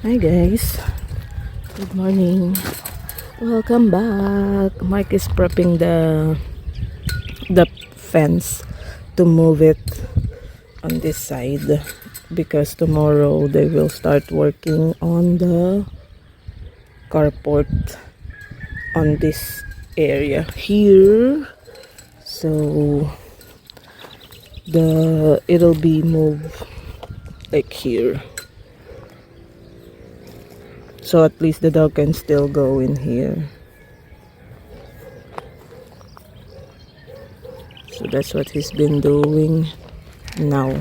Hi guys, good morning. Welcome back. Mike is prepping the fence to move it on this side because tomorrow they will start working on the carport on this area here. So it'll be moved like here. So at least the dog can still go in here. So that's what he's been doing now.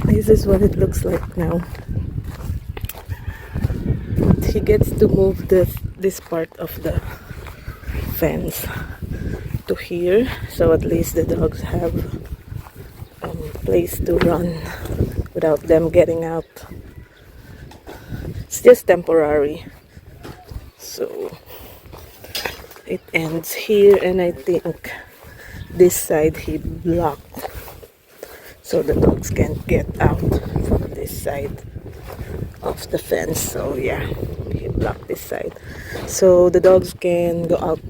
This is what it looks like now. He gets to move this part of the fence to here, so at least the dogs have a place to run without them getting out. It's just temporary, so it ends here, and I think this side he blocked so the dogs can't get out from this side of the fence. So yeah, he blocked this side so the dogs can go out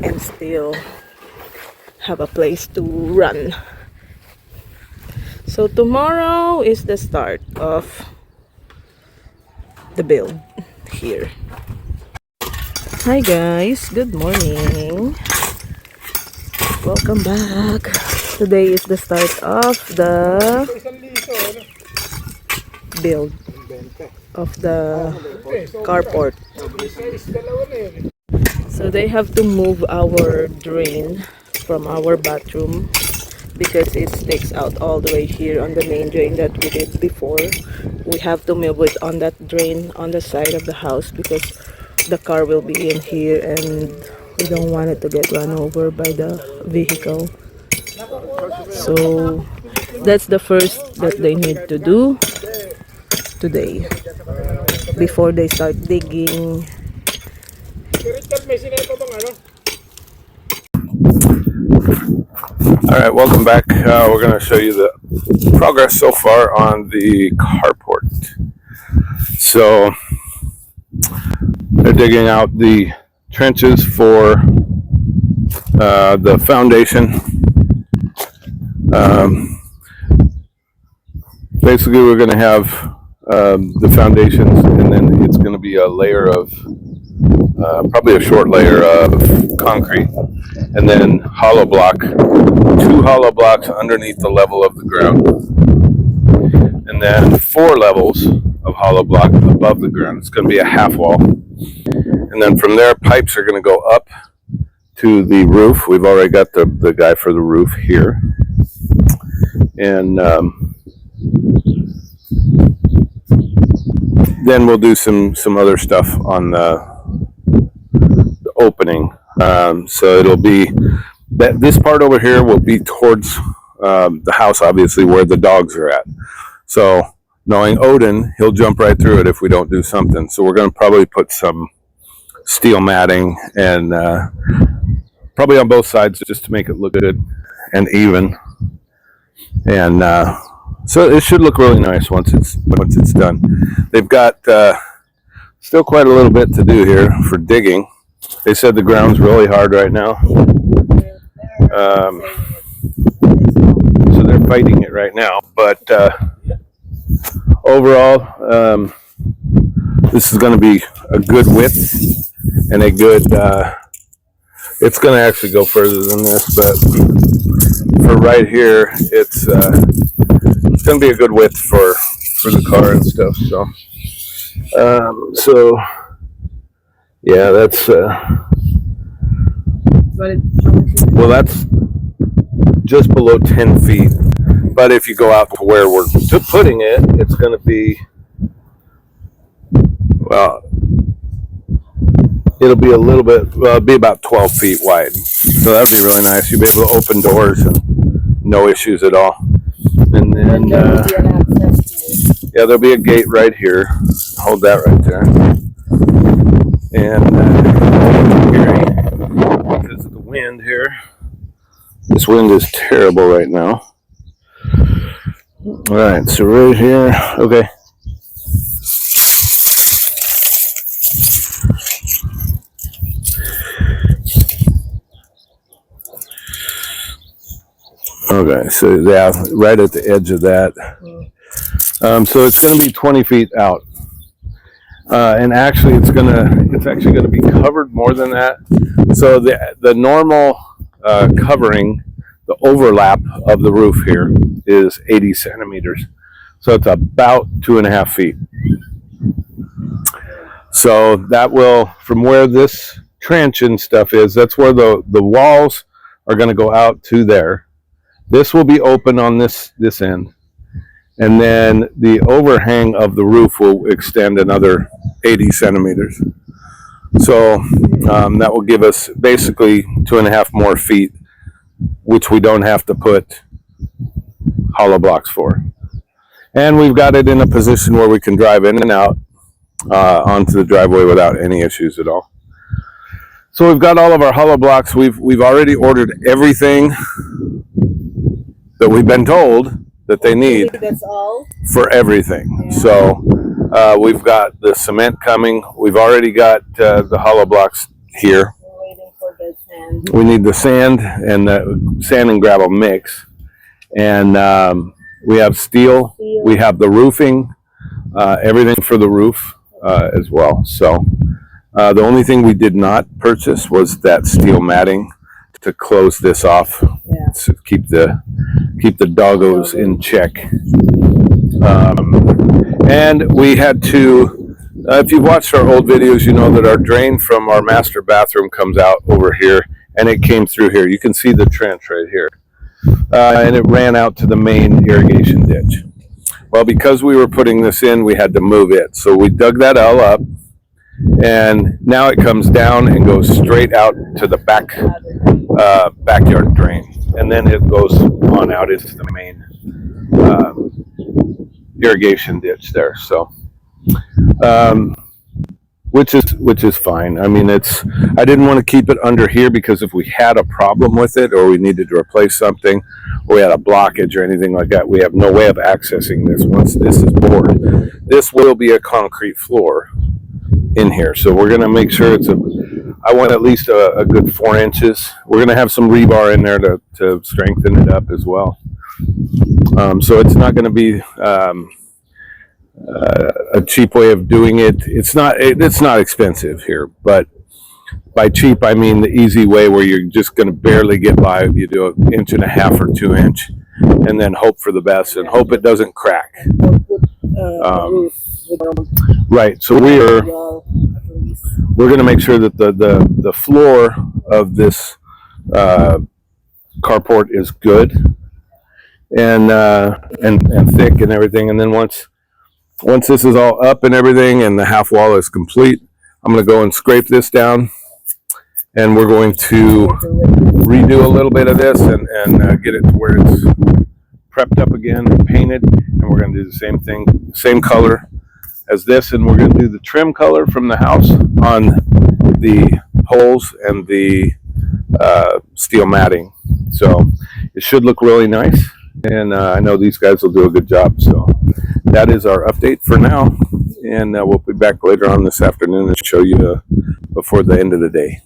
and still have a place to run. So tomorrow is the start of the build here. Hi guys, good morning. Welcome back. Today is the start of the build of the carport. So they have to move our drain from our bathroom because it sticks out all the way here on the main drain that we did before. We have to move it on that drain on the side of the house because the car will be in here and we don't want it to get run over by the vehicle. So that's the first that they need to do today before they start digging. Alright, welcome back. We're going to show you the progress so far on the carport. So they're digging out the trenches for the foundation. Basically we're going to have the foundations, and then it's going to be a layer of probably a short layer of concrete, and then hollow block, 2 hollow blocks underneath the level of the ground, and then 4 levels of hollow block above the ground. It's going to be a half wall, and then from there pipes are going to go up to the roof. We've already got the guy for the roof here, and then we'll do some other stuff on the opening. So it'll be that this part over here will be towards the house, obviously, where the dogs are at. So knowing Odin, he'll jump right through it if we don't do something. So we're going to probably put some steel matting and probably on both sides just to make it look good and even. And so it should look really nice once it's done. They've got still quite a little bit to do here for digging. They said the ground's really hard right now. So they're fighting it right now. But overall, this is going to be a good width and a good... it's going to actually go further than this, but for right here, it's going to be a good width for the car and stuff. So Yeah, that's well, that's just below 10 feet. But if you go out to where we're putting it, it's going to be, well, it'll be a little bit, well, it'll be about 12 feet wide. So that would be really nice. You'll be able to open doors and no issues at all. And then, yeah, there'll be a gate right here. Hold that right there. And because of the wind here, this wind is terrible right now. All right, so right here, okay. Okay, so yeah, right at the edge of that. So it's going to be 20 feet out. And actually it's actually going to be covered more than that. So the normal covering, the overlap of the roof here is 80 centimeters. So it's about 2.5 feet. So that will, from where this trench and stuff is, that's where the walls are going to go out to there. This will be open on this end. And then the overhang of the roof will extend another 80 centimeters. So that will give us basically 2.5 more feet, which we don't have to put hollow blocks for. And we've got it in a position where we can drive in and out onto the driveway without any issues at all. So we've got all of our hollow blocks. We've already ordered everything that we've been told that they need. That's all for everything. Yeah. So we've got the cement coming. We've already got the hollow blocks here. We're waiting for the sand. We need the sand and the sand and gravel mix. And we have steel. We have the roofing, everything for the roof as well. So the only thing we did not purchase was that steel matting to close this off, to keep the doggos in check. And we had to, if you've watched our old videos, you know that our drain from our master bathroom comes out over here, and it came through here. You can see the trench right here. And it ran out to the main irrigation ditch. Well, because we were putting this in, we had to move it. So we dug that all up, and now it comes down and goes straight out to the backyard drain. And then it goes on out into the main irrigation ditch there. So, which is fine. I mean, I didn't want to keep it under here because if we had a problem with it, or we needed to replace something, or we had a blockage or anything like that, we have no way of accessing this once this is bored. This will be a concrete floor in here, so we're going to make sure I want at least a good 4 inches. We're going to have some rebar in there to strengthen it up as well. So it's not going to be a cheap way of doing it. It's not expensive here, but by cheap I mean the easy way where you're just going to barely get by. You do 1.5 or 2 inch, and then hope for the best and hope it doesn't crack. Right. So we're going to make sure that the floor of this carport is good and thick and everything. And then once this is all up and everything and the half wall is complete, I'm going to go and scrape this down, and we're going to redo a little bit of this and get it to where it's prepped up again and painted. And we're going to do the same thing, same color as this, and we're going to do the trim color from the house on the poles and the steel matting. So it should look really nice, and I know these guys will do a good job. So that is our update for now, and we'll be back later on this afternoon and show you before the end of the day.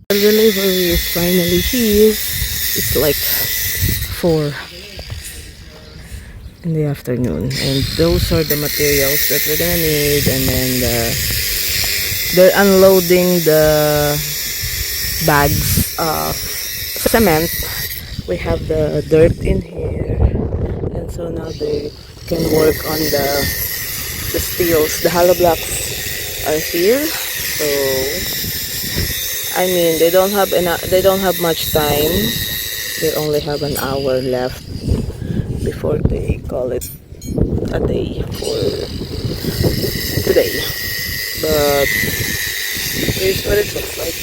The delivery is finally here. It's like 4 in the afternoon, and those are the materials that we're gonna need. And then they're unloading the bags of cement. We have the dirt in here, and so now they can work on the steels, the hollow blocks are here. So I mean, they don't have much time. They only have an hour left before they call it a day for today. But here's what it looks like.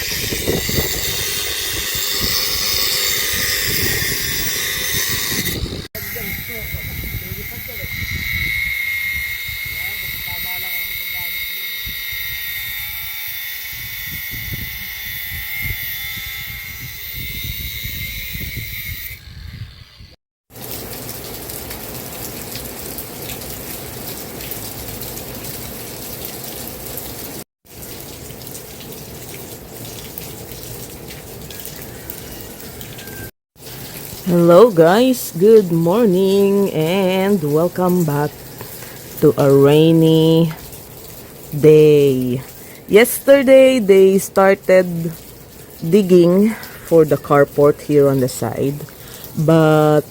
Hello guys, good morning and welcome back to a rainy day. Yesterday they started digging for the carport here on the side, but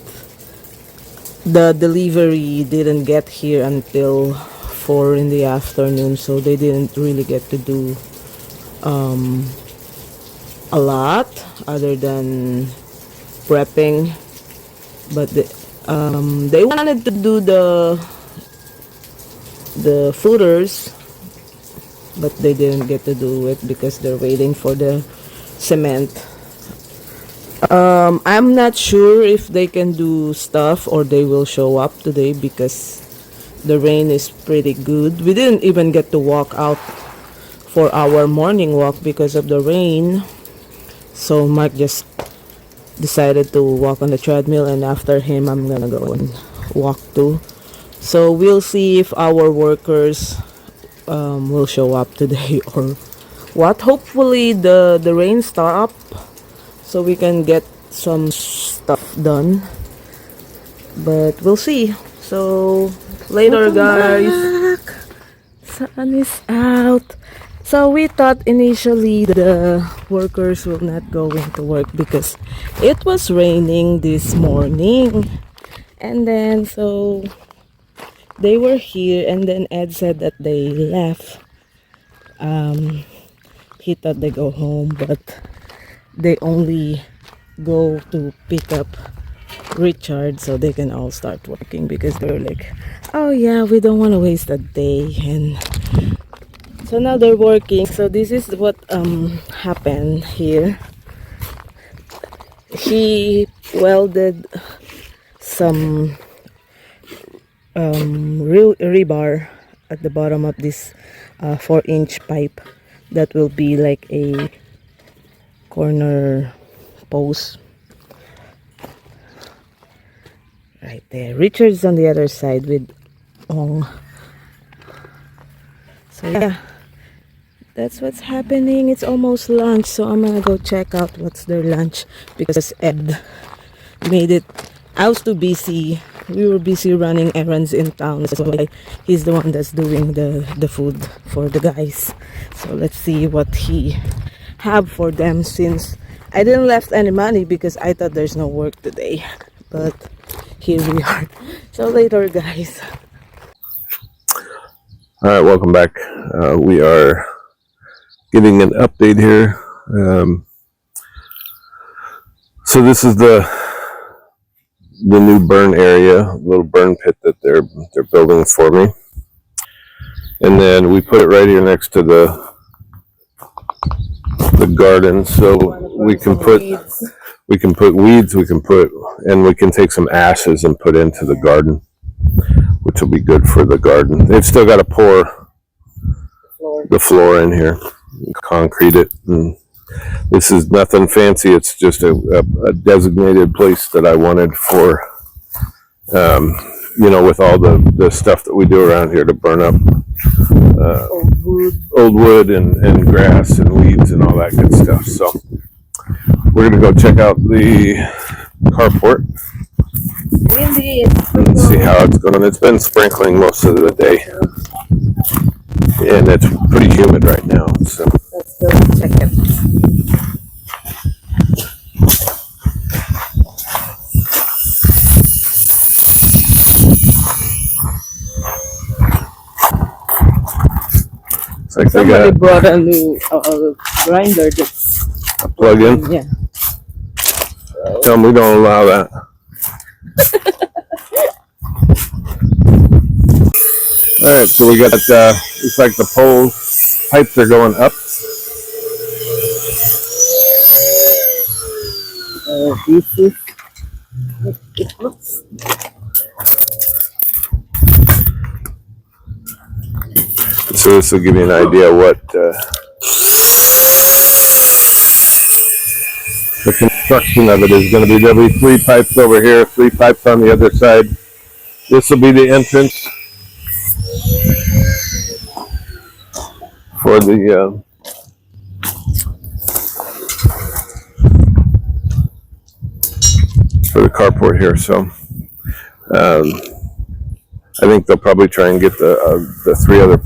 the delivery didn't get here until 4 in the afternoon, so they didn't really get to do a lot other than prepping. But they wanted to do the footers, but they didn't get to do it because they're waiting for the cement. I'm not sure if they can do stuff or they will show up today because the rain is pretty good. We didn't even get to walk out for our morning walk because of the rain. So Mark just decided to walk on the treadmill, and after him I'm gonna go and walk too. So we'll see if our workers will show up today or what. Hopefully the rain stop so we can get some stuff done, but we'll see. So later, guys. Back. Sun is out. So we thought initially the workers will not go into work because it was raining this morning, and then so they were here, and then Ed said that they left. He thought they go home, but they only go to pick up Richard so they can all start working because they're like, oh yeah, we don't want to waste a day. And so now they're working. So this is what happened here. He welded some real rebar at the bottom of this 4-inch pipe that will be like a corner post right there. Richard's on the other side with Ong. So yeah, that's what's happening. It's almost lunch, so I'm gonna go check out what's their lunch because Ed made it. I was too busy. We were busy running errands in town, so he's the one that's doing the food for the guys. So let's see what he have for them, since I didn't left any money because I thought there's no work today. But here we are. So later, guys. All right, welcome back. We are getting an update here. So this is the new burn area, little burn pit that they're building for me, and then we put it right here next to the garden, so we can put weeds, and we can take some ashes and put into the garden, which will be good for the garden. They've still got to pour the floor in here, concrete it, and this is nothing fancy. It's just a designated place that I wanted for, with all the stuff that we do around here to burn up old wood and grass and weeds and all that good stuff. So we're gonna go check out the carport and see how it's going. It's been sprinkling most of the day, and it's pretty humid right now. So Let's go check it. it's like So normally brought a new grinder that's A plug-in. yeah. Tell them we don't allow that. All right, so we got it's like the pipes are going up. This is it looks. So this will give you an idea what the construction of it is going to be. There'll be 3 pipes over here, 3 pipes on the other side. This will be the entrance for the carport here. So I think they'll probably try and get the 3 other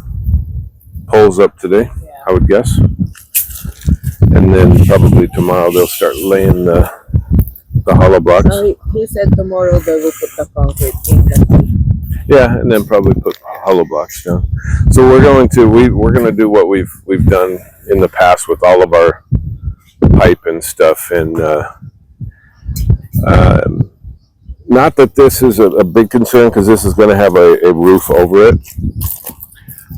poles up today, I would guess. And then probably tomorrow they'll start laying the hollow blocks. So he said tomorrow they will put the concrete in the Yeah, and then probably put hollow blocks down. So we're going to do what we've done in the past with all of our pipe and stuff, and not that this is a big concern because this is going to have a roof over it.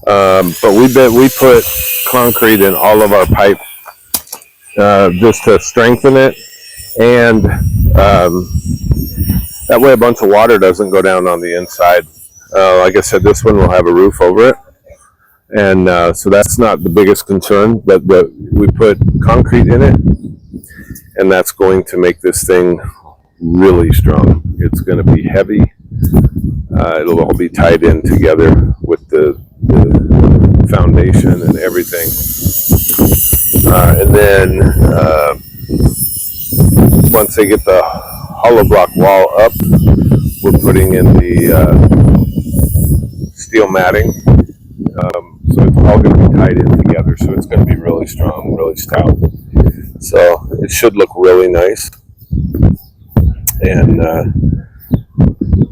But we put concrete in all of our pipe just to strengthen it, and that way a bunch of water doesn't go down on the inside. Like I said, this one will have a roof over it, and so that's not the biggest concern. But we put concrete in it, and that's going to make this thing really strong. It's going to be heavy. It'll all be tied in together with the foundation and everything. And then once they get the hollow block wall up, we're putting in the steel matting. So it's all going to be tied in together. So it's going to be really strong, really stout. So it should look really nice. And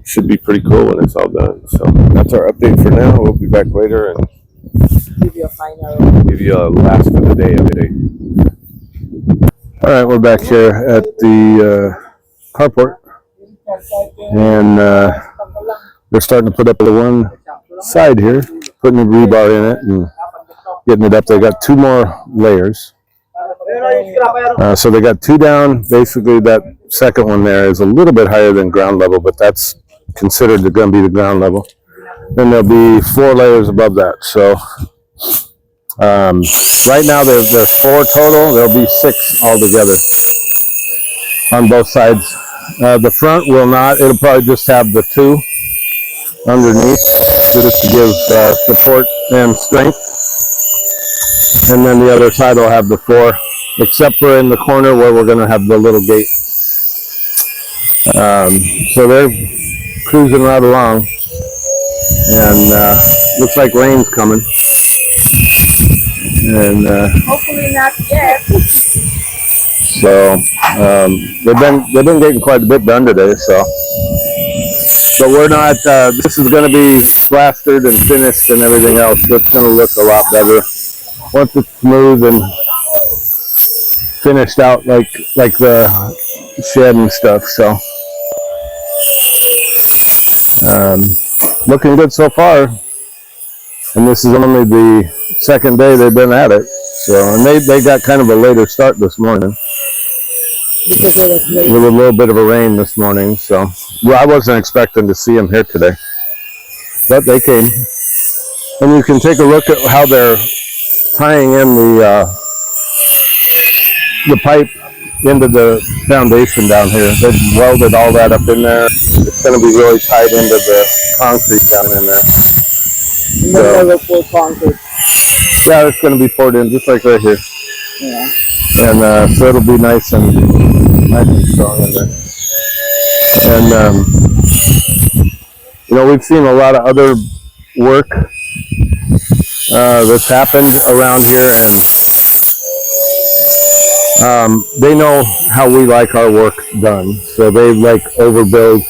should be pretty cool when it's all done. So that's our update for now. We'll be back later and give you a last of the day update. All right, we're back here at the carport, and they're starting to put up the one side here, putting the rebar in it and getting it up. They got 2 more layers. So they got 2 down. Basically, that second one there is a little bit higher than ground level, but that's considered going to be the ground level. Then there'll be 4 layers above that. So right now there's 4 total. There'll be 6 altogether on both sides. The front will not. It'll probably just have the 2 underneath, just to give support and strength. And then the other side will have the 4, except for in the corner where we're going to have the little gate. So they're cruising right along, and looks like rain's coming. And hopefully not yet. So they've been getting quite a bit done today. So we're not. This is going to be plastered and finished and everything else. It's going to look a lot better once it's smooth and finished out, like the shed and stuff. So looking good so far. And this is only the second day they've been at it. So, and they got kind of a later start this morning. Because it was late. With a little bit of a rain this morning. So, well, I wasn't expecting to see them here today. But they came. And you can take a look at how they're tying in the pipe into the foundation down here. They've welded all that up in there. It's going to be really tied into the concrete down in there. And then they will pour concrete. Yeah, it's going to be poured in just like right here. Yeah. And so it'll be nice and strong in there. And you know, we've seen a lot of other work that's happened around here, and they know how we like our work done. So they like overbuild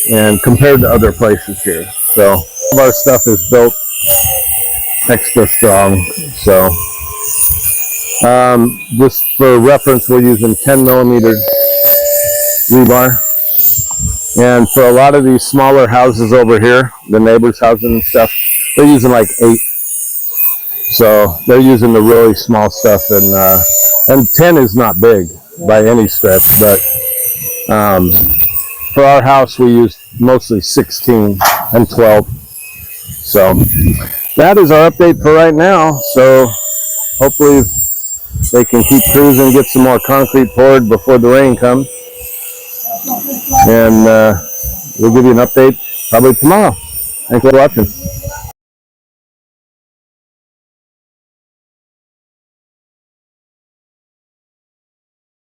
and compared to other places here. So all of our stuff is built extra strong. So just for reference, we're using 10 millimeter rebar. And for a lot of these smaller houses over here, the neighbors' houses and stuff, they're using like 8. So they're using the really small stuff, and 10 is not big by any stretch, but for our house we used mostly 16 and 12. So that is our update for right now. So hopefully they can keep cruising, get some more concrete poured before the rain comes, and we'll give you an update probably tomorrow. Thanks for watching.